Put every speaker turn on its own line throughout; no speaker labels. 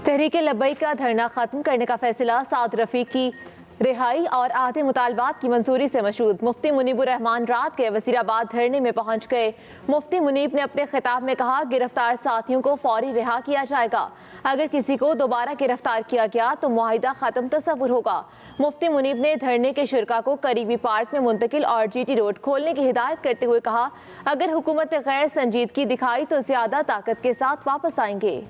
तहरीक लब्बैक का धरना खत्म करने का फैसला, साद रफीक की रिहाई और आधे मुतालबात की मंजूरी से मशहूद। मुफ्ती मुनीबुर रहमान रात के वजीराबाद धरने में पहुंच गए। मुफ्ती मुनीब ने अपने खिताब में कहा, गिरफ्तार साथियों को फौरी रिहा किया जाएगा। अगर किसी को दोबारा गिरफ्तार किया गया तो मुआहिदा खत्म तस्वुर होगा। मुफ्ती मुनीब ने धरने के शुरका को करीबी पार्क में मुंतकिल और GT रोड खोलने की हिदायत करते हुए कहा, अगर हुकूमत ने गैर संजीदगी दिखाई तो ज्यादा ताकत के साथ वापस आएंगे।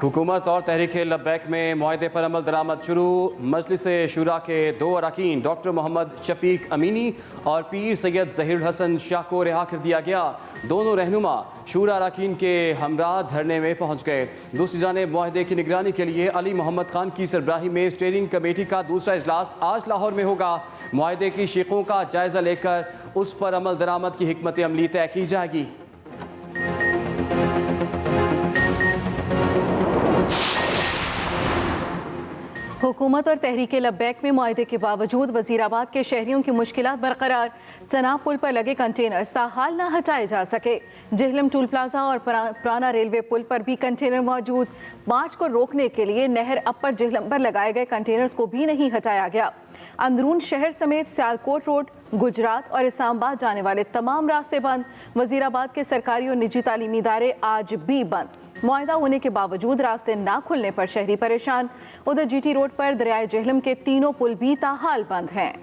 हुकूमत और तहरीक लब्बैक में मुआहदे पर अमल दरामद शुरू। मजलिस शुरा के 2 अरकान डॉक्टर मोहम्मद शफीक अमीनी और पीर सैयद ज़हीरुल हसन शाह को रिहा कर दिया गया। दोनों रहनुमा शूरा अरकान के हमरा धरने में पहुंच गए। दूसरी जानिब मुआहदे की निगरानी के लिए अली मोहम्मद खान की सरबराही में स्टीयरिंग कमेटी का दूसरा इजलास आज लाहौर में होगा। मुआहदे की शिकों का जायजा लेकर उस पर अमल दरामद की हिकमत अमली तय की जाएगी।
हुकूमत और तहरीक लब्बैक में मुआहदे के बावजूद वजीराबाद के शहरियों की मुश्किलात बरकरार। चनाब पुल पर लगे कंटेनर ताहाल न हटाए जा सके। जेहलम टूल प्लाजा और पुराना रेलवे पुल पर भी कंटेनर मौजूद। मार्च को रोकने के लिए नहर अपर जेहलम पर लगाए गए कंटेनर्स को भी नहीं हटाया गया। अंदरून शहर समेत सियालकोट रोड, गुजरात और इस्लामाबाद जाने वाले तमाम रास्ते बंद। वजीराबाद के सरकारी और निजी तालीमी इदारे आज भी बंद। मुआहदा होने के बावजूद रास्ते ना खुलने पर शहरी परेशान। उधर GT रोड पर दरियाए जेहलम के तीनों पुल भी ताहाल बंद हैं।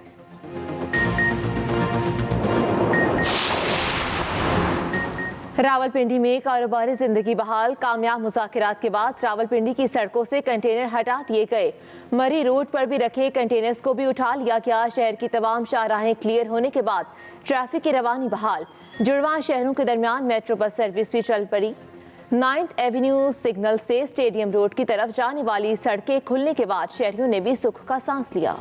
रावलपिंडी में कारोबारी जिंदगी बहाल। कामयाब मुज़ाकरात के बाद रावलपिंडी की सड़कों से कंटेनर हटा दिए गए। मरी रोड पर भी रखे कंटेनर्स को भी उठा लिया गया। शहर की तमाम शाहराहें क्लियर होने के बाद ट्रैफिक की रवानी बहाल। जुड़वां शहरों के दरमियान मेट्रो बस सर्विस भी चल पड़ी। 9th एवेन्यू सिग्नल से स्टेडियम रोड की तरफ जाने वाली सड़कें खुलने के बाद शहरियों ने भी सुख का सांस लिया।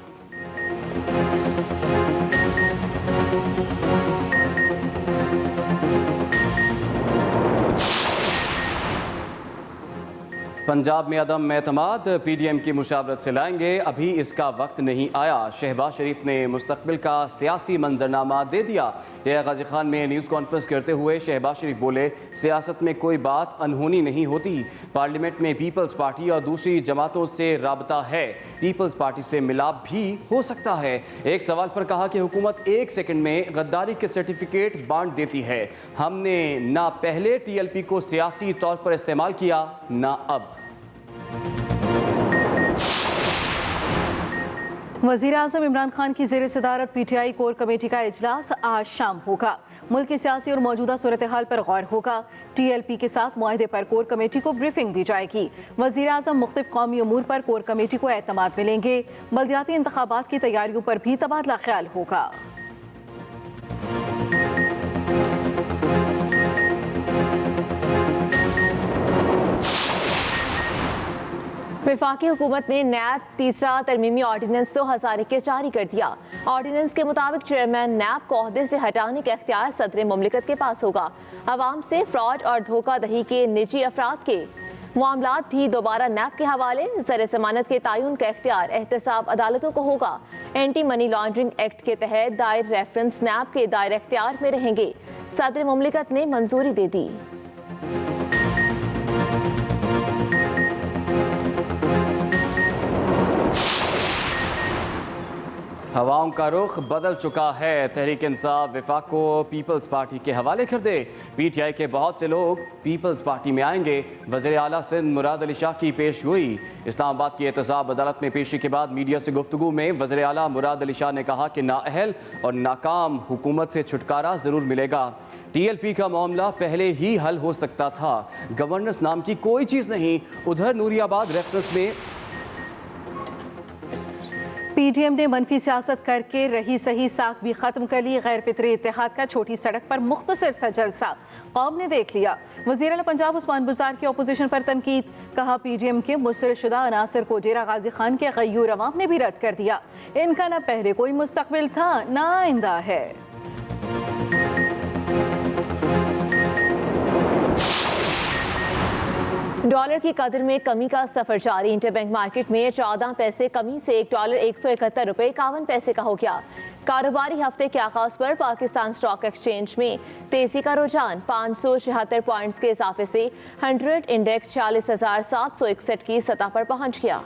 पंजाब में अदम एतमाद, PDM की मुशावरत से लाएंगे, अभी इसका वक्त नहीं आया। शहबाज शरीफ ने मुस्तकबिल का सियासी मंजरनामा दे दिया। डेरा गाजी खान में न्यूज़ कॉन्फ्रेंस करते हुए शहबाज शरीफ बोले, सियासत में कोई बात अनहोनी नहीं होती। पार्लियामेंट में पीपल्स पार्टी और दूसरी जमातों से राबता है, पीपल्स पार्टी से मिलाप भी हो सकता है। एक सवाल पर कहा कि हुकूमत 1 सेकंड में गद्दारी के सर्टिफिकेट बांट देती है। हमने ना पहले TLP को सियासी तौर पर इस्तेमाल किया, ना अब।
वज़ीर आज़म इमरान खान की ज़ेर सदारत PTI कोर कमेटी का इजलास आज शाम होगा। मुल्क की सियासी और मौजूदा सूरत हाल पर गौर होगा। TLP के साथ मुआहदे पर कोर कमेटी को ब्रीफिंग दी जाएगी। वज़ीर आज़म मुख्तलिफ कौमी अमूर पर कोर कमेटी को एतमाद मिलेंगे। बल्दियाती इंतखाबात की तैयारियों पर भी तबादला ख्याल होगा।
वफाकी हुकूमत ने नैब तीसरा तरमीमी ऑर्डिनेंस 2021 जारी कर दिया। ऑर्डिनेंस के मुताबिक चेयरमैन नैब को ओहदे से हटाने का इख्तियार सदर मुमलिकत के पास होगा। अवाम से फ्रॉड और धोखाधड़ी के निजी अफराद के मामलात भी दोबारा नैब के हवाले। ज़र ज़मानत के तयन का इख्तियार एहतसाब अदालतों को होगा। एंटी मनी लॉन्ड्रिंग एक्ट के तहत दायर रेफरेंस नैब के दायर इख्तियार में रहेंगे। सदर मुमलिकत ने मंजूरी दे दी।
हवाओं का रुख बदल चुका है। तहरीक इंसाफ वफाक को पीपल्स पार्टी के हवाले कर दे। PTI के बहुत से लोग पीपल्स पार्टी में आएंगे। वज़ीर आला सिंध मुराद अली शाह की पेशगोई। इस्लामाबाद की एहतसाब अदालत में पेशी के बाद मीडिया से गुफ्तगू में वज़ीर आला मुराद अली शाह ने कहा कि नाअहल और नाकाम हुकूमत से छुटकारा ज़रूर मिलेगा। TLP का मामला पहले ही हल हो सकता था। गवर्नेंस नाम की कोई चीज़ नहीं। उधर नूरियाबाद रेफरेंस में
PDM ने मनफी सियासत करके रही सही साख भी ख़त्म कर ली। गैर फितरी इत्तेहाद का छोटी सड़क पर मुख्तसर सा जलसा कौम ने देख लिया। वज़ीर आला पंजाब उस्मान बुज़दार की अपोजिशन पर तनकीद। कहा, PDM के मुस्तरशुदा अनासर को डेरा गाजी खान के गयूर अवाम ने भी रद्द कर दिया। इनका न पहले कोई मुस्तकबिल था, न आइंदा है।
डॉलर की कदर में कमी का सफर जारी। इंटरबैंक मार्केट में 14 पैसे कमी से $1 171.51 का हो गया। कारोबारी हफ्ते के आगाज पर पाकिस्तान स्टॉक एक्सचेंज में तेजी का रुझान 576 पॉइंट्स के इजाफे से 100 इंडेक्स 40,761 की सतह पर पहुंच गया।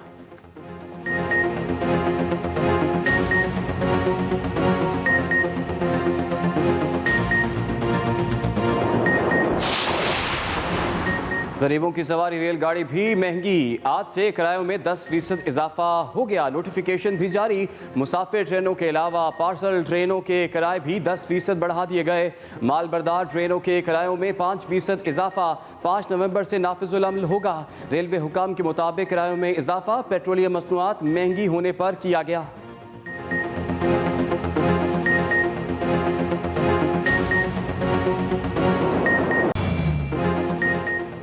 गरीबों की सवारी रेलगाड़ी भी महंगी। आज से किरायों में 10% इजाफा हो गया। नोटिफिकेशन भी जारी। मुसाफिर ट्रेनों के अलावा पार्सल ट्रेनों के किराए भी 10% बढ़ा दिए गए। मालबरदार ट्रेनों के किरायों में 5% इजाफा 5 नवंबर से नाफिजुल अमल होगा। रेलवे हुकाम के मुताबिक किरायों में इजाफा पेट्रोलियम मसनूआत महंगी होने पर किया गया।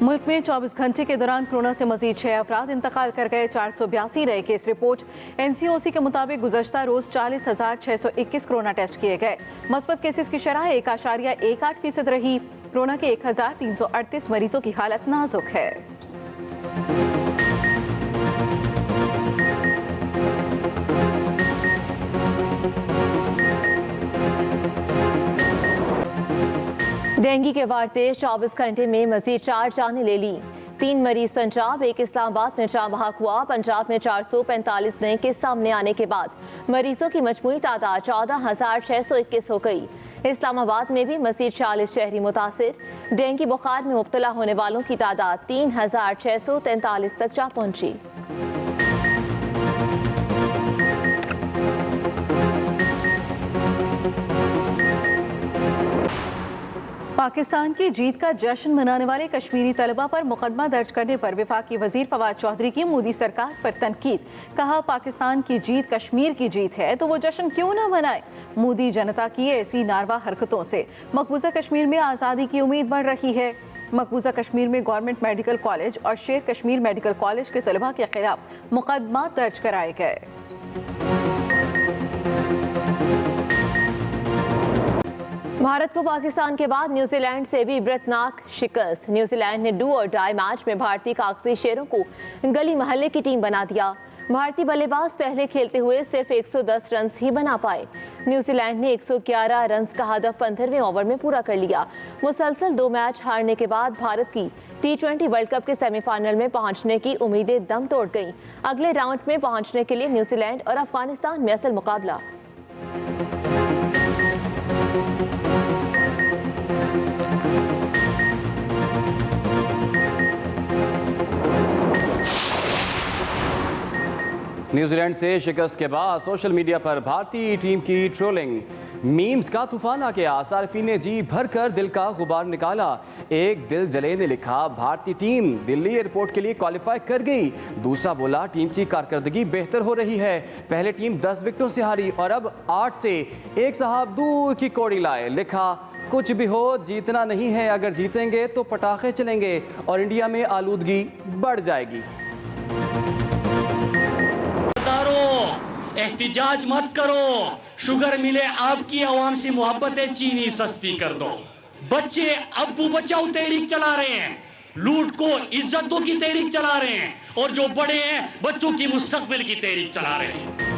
मुल्क में 24 घंटे के दौरान कोरोना से मजीद 6 अफराद इंतकाल कर गए। 482 नए केस रिपोर्ट। NCOC के मुताबिक गुज़श्ता रोज 40,621 कोरोना टेस्ट किए गए। मस्बत केसेस की शरह 1.18% रही। कोरोना के 1,338 मरीजों की हालत नाजुक है।
डेंगू के वारते 24 घंटे में मजीद 4 जानें ले ली। 3 मरीज पंजाब, 1 इस्लामाबाद में जहाँ बहक हुआ। पंजाब में 445 नए केस सामने आने के बाद मरीजों की मजमूई तादाद 14,621 हो गई। इस्लामाबाद में भी मजीद 40 शहरी मुतासिर। डेंगू बुखार में मुब्तला होने वालों की तादाद 3,643 तक जा पहुंची।
पाकिस्तान की जीत का जश्न मनाने वाले कश्मीरी तलबा पर मुकदमा दर्ज करने पर वफाकी वजीर फवाद चौधरी की मोदी सरकार पर तनकीद। कहा, पाकिस्तान की जीत कश्मीर की जीत है तो वो जश्न क्यों ना मनाए। मोदी जनता की ऐसी नारवा हरकतों से मकबूजा कश्मीर में आज़ादी की उम्मीद बढ़ रही है। मकबूजा कश्मीर में गवर्नमेंट मेडिकल कॉलेज और शेर कश्मीर मेडिकल कॉलेज के तलबा के खिलाफ मुकदमा दर्ज कराए गए।
भारत को पाकिस्तान के बाद न्यूजीलैंड से भी इबरतनाक शिकस्त। न्यूजीलैंड ने डू और डाई मैच में भारतीय कागजी शेरों को गली महल्ले की टीम बना दिया। भारतीय बल्लेबाज पहले खेलते हुए सिर्फ 110 रन ही बना पाए। न्यूजीलैंड ने 111 रन का हदफ 15वें ओवर में पूरा कर लिया। मुसलसल 2 मैच हारने के बाद भारत की T20 वर्ल्ड कप के सेमीफाइनल में पहुंचने की उम्मीदें दम तोड़ गईं। अगले राउंड में पहुंचने के लिए न्यूजीलैंड और अफगानिस्तान में असल मुकाबला।
न्यूजीलैंड से शिकस्त के बाद सोशल मीडिया पर भारतीय टीम की ट्रोलिंग, मीम्स का तूफान आ गया। सार्फिन ने जी भर कर दिल का गुबार निकाला। एक दिल जले ने लिखा, भारतीय टीम दिल्ली एयरपोर्ट के लिए क्वालिफाई कर गई। दूसरा बोला, टीम की कारकर्दगी बेहतर हो रही है। पहले टीम 10 विकेटों से हारी और अब 8 से एक साहब दूर की कौड़ी लाए। लिखा, कुछ भी हो जीतना नहीं है, अगर जीतेंगे तो पटाखे चलेंगे और इंडिया में आलूदगी बढ़ जाएगी।
एहतिजाज मत करो, शुगर मिले आपकी आवाम से मोहब्बतें चीनी सस्ती कर दो। बच्चे अब्बू बचाओ तहरीक चला रहे हैं, लूट को इज्जतों की तहरीक चला रहे हैं और जो बड़े हैं बच्चों की मुस्तकबिल की तहरीक चला रहे हैं।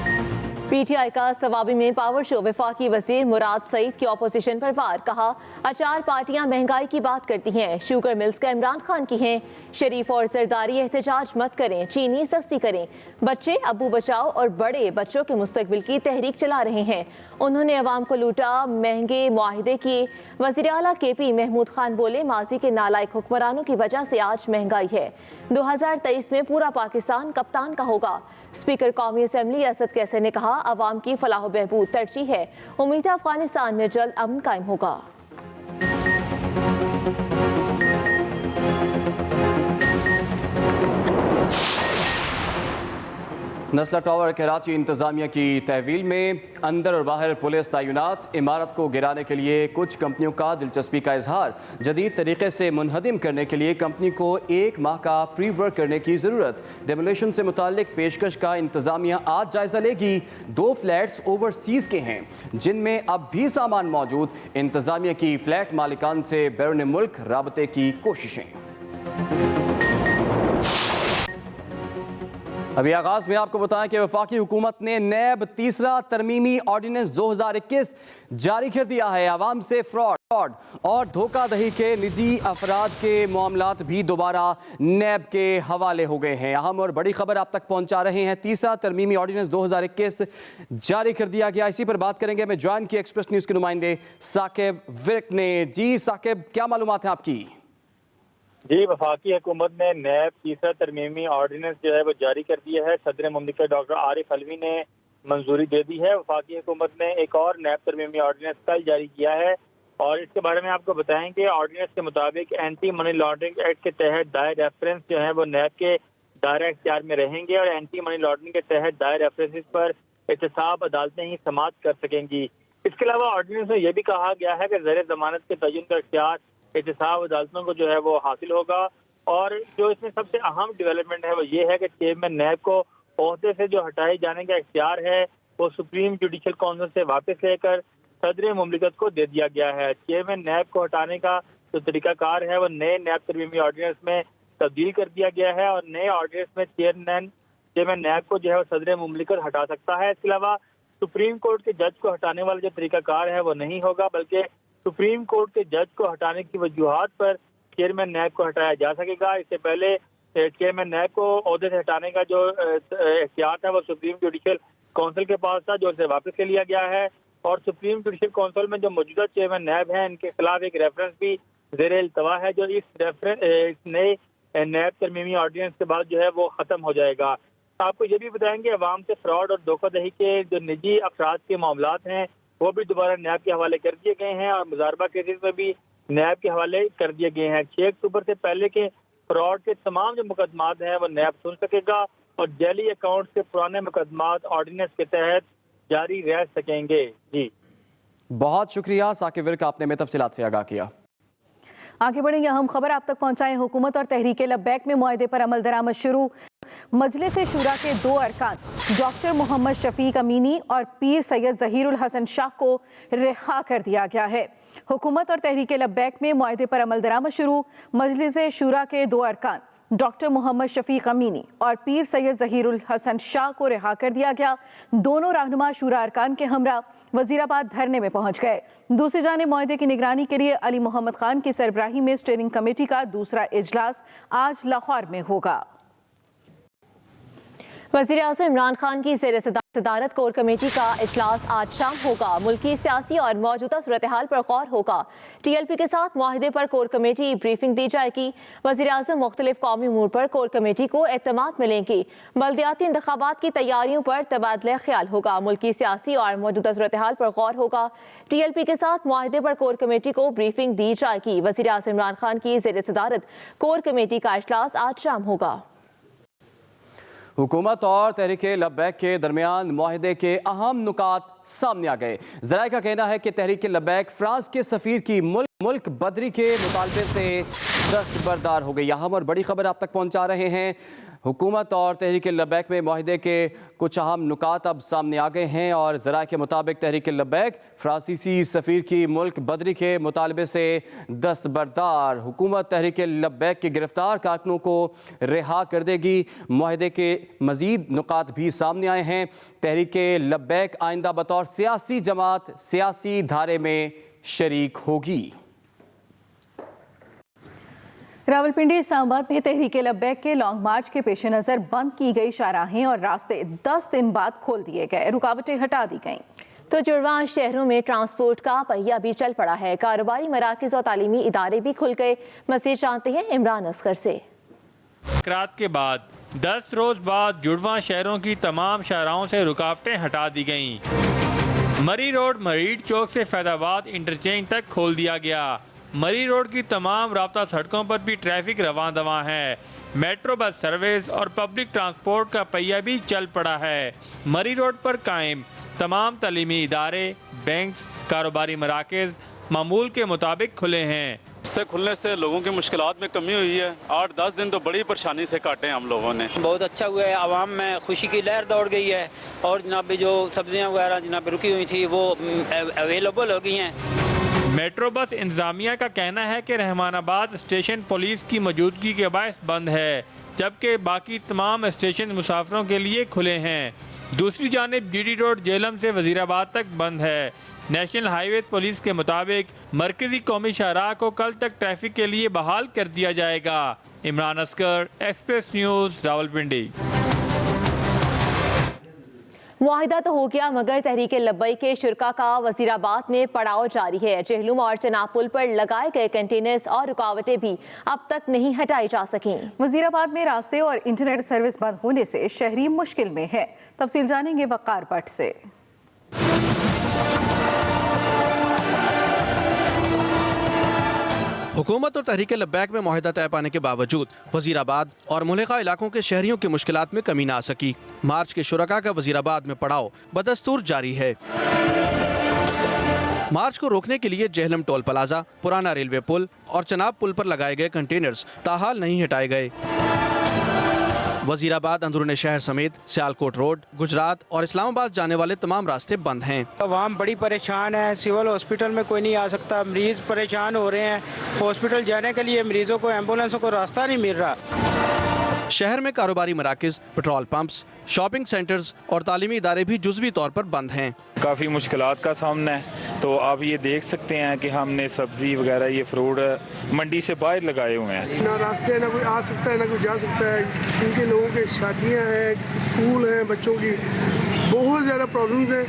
पीटीआई का सवाबी में पावर शो। वफाकी वजीर मुराद सईद की ऑपोजिशन पर वार। कहा, अचार पार्टियां महंगाई की बात करती हैं, शुगर मिल्स का इमरान खान की हैं। शरीफ और सरदारी एहतजाज मत करें, चीनी सस्ती करें। बच्चे अब्बू बचाओ और बड़े बच्चों के मुस्तकबिल की तहरीक चला रहे हैं। उन्होंने अवाम को लूटा, महंगे मुआहिदे किए। वज़ीर आला KP महमूद खान बोले, माजी के नालायक हुक्मरानों की वजह से आज महंगाई है। 2023 में पूरा पाकिस्तान कप्तान का होगा। स्पीकर कौमी असम्बली असद कैसर ने कहा, अवाम की फलाह बहबूद तरजीह है। उम्मीद है अफगानिस्तान में जल्द अमन कायम होगा।
नस्ला टावर कराची इंतजामिया की तहवील में अंदर और बाहर पुलिस तैनात। इमारत को गिराने के लिए कुछ कंपनियों का दिलचस्पी का इजहार। जदीद तरीके से मुनहदिम करने के लिए कंपनी को 1 माह का प्री वर्क करने की ज़रूरत। डेमोलेशन से मुतालिक पेशकश का इंतजामिया आज जायजा लेगी। 2 फ्लैट्स ओवरसीज़ के हैं जिनमें अब भी सामान मौजूद। इंतजामिया की फ्लैट मालिकान से बैरून मुल्क राबते की कोशिशें। अभी आगाज में आपको बताएं कि वफाकी हुकूमत ने नैब तीसरा तरमीमी ऑर्डिनेंस 2021 जारी कर दिया है। आवाम से फ्रॉड और धोखाधड़ी के निजी अफराद के मामलात भी दोबारा नैब के हवाले हो गए हैं। अहम और बड़ी खबर आप तक पहुंचा रहे हैं। तीसरा तरमीमी ऑर्डिनेंस 2021 जारी कर दिया गया। इसी पर बात करेंगे। मैं ज्वाइन की एक्सप्रेस न्यूज़ के नुमाइंदे साकिब विर्क ने। जी साकिब, क्या मालूमात है आपकी?
जी, वफाकी हुकूमत ने नैब तीसरा तरमीमी ऑर्डिनेंस जो है वो जारी कर दिया है। सदर मुमलिकत डॉक्टर आरिफ अलवी ने मंजूरी दे दी है। वफाकी हुकूमत ने एक और नैब तरमीमी ऑर्डिनेंस कल जारी किया है और इसके बारे में आपको बताएंगे। ऑर्डिनेंस के मुताबिक एंटी मनी लॉन्ड्रिंग एक्ट के तहत दायर रेफरेंस जो है वो नैब के दायरा इख्तियार में रहेंगे और एंटी मनी लॉन्ड्रिंग के तहत दायर रेफरेंस पर एहतसाब अदालतें ही समाअत कर सकेंगी। इसके अलावा ऑर्डिनेंस में यह भी कहा गया है कि ज़ेर जमानत के तयन का इख्तियार एहतसाब अदालतों को जो है वो हासिल होगा। और जो इसमें सबसे अहम डेवलपमेंट है वो ये है कि चेयरमैन नैब को ओहदे से जो हटाए जाने का इख्तियार है वो सुप्रीम जुडिशल काउंसिल से वापस लेकर सदर मुमलिकत को दे दिया गया है। चेयरमैन नैब को हटाने का जो तरीकाकार है वो नए नैब तरमीमी ऑर्डिनेंस में तब्दील कर दिया गया है और नए ऑर्डिनेंस में चेयरमैन नैब को जो है वो सदर मुमलिकत हटा सकता है। इसके अलावा सुप्रीम कोर्ट के जज को हटाने वाला जो तरीकाकार है वो नहीं होगा, बल्कि सुप्रीम कोर्ट के जज को हटाने की वजूहात पर चेयरमैन नैब को हटाया जा सकेगा। इससे पहले चेयरमैन नैब को ओहदे से हटाने का जो इख्तियार था वो सुप्रीम जुडिशल काउंसिल के पास था, जो इसे वापस ले लिया गया है। और सुप्रीम जुडिशल काउंसिल में जो मौजूदा चेयरमैन नैब हैं इनके खिलाफ एक रेफरेंस भी ज़ेर इल्तवा है, जो इस नए नैब तरमीमी ऑर्डिनेंस के बाद जो है वो ख़त्म हो जाएगा। आपको ये भी बताएंगे अवाम से फ्रॉड और धोखाधड़ी के जो निजी अफराद के मामलात हैं वो भी दोबारा नैब के हवाले कर दिए गए हैं और मुजारबा केसेस में भी नैब के हवाले कर दिए गए हैं। 6 अक्टूबर से पहले के फ्रॉड के तमाम जो मुकदमात हैं वो नैब सुन सकेगा और जाली अकाउंट के पुराने मुकदमात ऑर्डिनेंस के तहत जारी रह सकेंगे। जी,
बहुत शुक्रिया साकिब विर्क, आपने में तफसीलात से आगाह किया।
आगे बढ़ेंगे। अहम खबर आप तक पहुंचाएं। हुकूमत और तहरीक लब्बैक में मुआहदे पर अमल दरामद शुरू। मजलिस शूरा के 2 अरकान डॉक्टर मोहम्मद शफीक अमीनी और पीर सैयद ज़हीरुल हसन शाह को रिहा कर दिया गया है। हुकूमत और तहरीक लब्बैक में मुआहदे पर अमल दरामद शुरू। मजलिस शूरा के 2 अरकान डॉक्टर मोहम्मद शफीक अमीनी और पीर सैयद ज़हीरुल हसन शाह को रिहा कर दिया गया। दोनों रहनुमा शूरा अरकान के हमरा वजीराबाद धरने में पहुंच गए। दूसरी जानिब मुआहदे की निगरानी के लिए अली मोहम्मद खान की सरबराही में स्टीयरिंग कमेटी का दूसरा इजलास आज लाहौर में होगा।
वज़ीर-ए-आज़म इमरान खान की ज़ेर सदारत कोर कमेटी का इजलास आज शाम होगा। मुल्की सियासी और मौजूदा सूरत हाल पर गौर होगा। TLP के साथ मुआहदे पर कोर कमेटी ब्रीफिंग दी जाएगी। वज़ीर-ए-आज़म मुख्तलिफ कौमी उमूर पर कोर कमेटी को एतमाद मिलेंगी। बल्दियाती इंतखाबात की तैयारियों पर तबादला ख्याल होगा। मुल्की सियासी और मौजूदा सूरत हाल पर गौर होगा। TLP के साथ मुआहदे पर कोर कमेटी को ब्रीफिंग दी जाएगी। वज़ीर-ए-आज़म इमरान खान की ज़ेर सदारत कोर कमेटी का इजलास आज शाम होगा।
हुकूमत और तहरीक लब्बैक के दरमियान मुआहदे के अहम नुकात सामने आ गए। ज़राए का कहना है कि तहरीक लब्बैक फ्रांस के सफ़ीर की मुल्क बदरी के मुतालबे से दस्तबरदार हो गई। अहम और बड़ी खबर आप तक पहुंचा रहे हैं। हुकूमत और तहरीक लब्बैक में मुआहदे के कुछ अहम नुकात अब सामने आ गए हैं और ज़राए के मुताबिक तहरीक लब्बैक फ्रांसीसी सफ़ीर की मुल्क बदरी के मुतालबे से दस्तबरदार। हुकूमत तहरीक लब्बैक के गिरफ्तार कारकुनों को रिहा कर देगी। मुआहदे के मज़ीद नुकात भी सामने आए हैं। तहरीक लब्बैक आइंदा बतौर सियासी जमात सियासी धारे में शरीक होगी।
रावलपिंडी इस्लामाबाद में तहरीक लब्बैक के लॉन्ग मार्च के पेश नज़र बंद की गई शाहराहें और रास्ते 10 दिन बाद खोल दिए गए। रुकावटें हटा दी गईं।
तो जुड़वा शहरों में ट्रांसपोर्ट का पहिया भी चल पड़ा है। कारोबारी मराकज़ और तालीमी इदारे भी खुल गए। मज़ीद जानते हैं इमरान असगर से।
रात के बाद 10 रोज बाद जुड़वा शहरों की तमाम शाहराहों से रुकावटें हटा दी गईं। मरी रोड मरीड चौक से फैदाबाद इंटरचेंज तक खोल दिया गया। मरी रोड की तमाम राब्ता सड़कों पर भी ट्रैफिक रवां दवां है। मेट्रो बस सर्विस और पब्लिक ट्रांसपोर्ट का पहिया भी चल पड़ा है। मरी रोड पर कायम तमाम तालीमी इदारे, बैंक्स, कारोबारी मराकज़ मामूल के मुताबिक खुले हैं।
से खुलने से लोगों की मुश्किलात में कमी हुई है। 8-10 दिन तो बड़ी परेशानी से काटे हम लोगों ने।
बहुत अच्छा हुआ है, आवाम में खुशी की लहर दौड़ गई है और जनाब जो सब्जियां वगैरह जनाब रुकी हुई थी वो अवेलेबल हो गई हैं।
मेट्रो बस इंतजामिया का कहना है कि रहमानाबाद स्टेशन पुलिस की मौजूदगी के बायस बंद है। जबकि बाकी तमाम स्टेशन मुसाफिरों के लिए खुले हैं। दूसरी जानिब जीटी रोड जेहलम से वजीराबाद तक बंद है। नेशनल हाईवे पुलिस के मुताबिक मरकजी कौमी शाहराह को कल तक ट्रैफिक के लिए बहाल कर दिया जाएगा। Imran Askar, express news, Rawalpindi.
मुआहिदा तो हो गया मगर तहरीक लब्बैक के शुरका का वजीराबाद में पड़ाव जारी है। जेहलम और चनाब पुल पर लगाए गए कंटेनर्स और रुकावटें भी अब तक नहीं हटाई जा सकीं।
वजीराबाद में रास्ते और इंटरनेट सर्विस बंद होने से शहरी मुश्किल में है। तफसील जानेंगे वकार भट्ट से।
हुकूमत और तहरीक लब्बैक में मुआहिदा तय पाने के बावजूद वजीराबाद और मुल्हिका इलाकों के शहरियों की मुश्किलात में कमी ना आ सकी। मार्च के शुरका का वजीराबाद में पड़ाव बदस्तूर जारी है। मार्च को रोकने के लिए जेहलम टोल प्लाजा, पुराना रेलवे पुल और चनाब पुल पर लगाए गए कंटेनर्स ताहाल नहीं हटाए गए। वजीराबाद अंदरूनी शहर समेत सियालकोट रोड, गुजरात और इस्लामाबाद जाने वाले तमाम रास्ते बंद हैं।
आवाम बड़ी परेशान है। सिविल हॉस्पिटल में कोई नहीं आ सकता। मरीज परेशान हो रहे हैं। हॉस्पिटल जाने के लिए मरीजों को, एम्बुलेंसों को रास्ता नहीं मिल रहा।
शहर में कारोबारी मराकज, पेट्रोल पंप्स, शॉपिंग सेंटर्स और तालीमी इदारे भी जुज़वी तौर पर बंद हैं।
काफ़ी मुश्किलात का सामना है। तो आप ये देख सकते हैं कि हमने सब्जी वगैरह, ये फ्रूट मंडी से बाहर लगाए हुए हैं।
ना रास्ते, ना कोई आ सकता है, ना कोई जा सकता है। इनके लोगों के शादियां हैं, स्कूल हैं, बच्चों की बहुत ज़्यादा प्रॉब्लम्स हैं।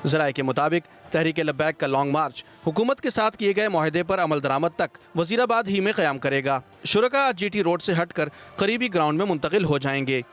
ज़राए के मुताबिक तहरीक लब्बैक का लॉन्ग मार्च हुकूमत के साथ किए गए मुआहदे पर अमल दरामद तक वजीराबाद ही में क़याम करेगा। शुरका आज जीटी रोड से हटकर करीबी ग्राउंड में मुंतकिल हो जाएंगे।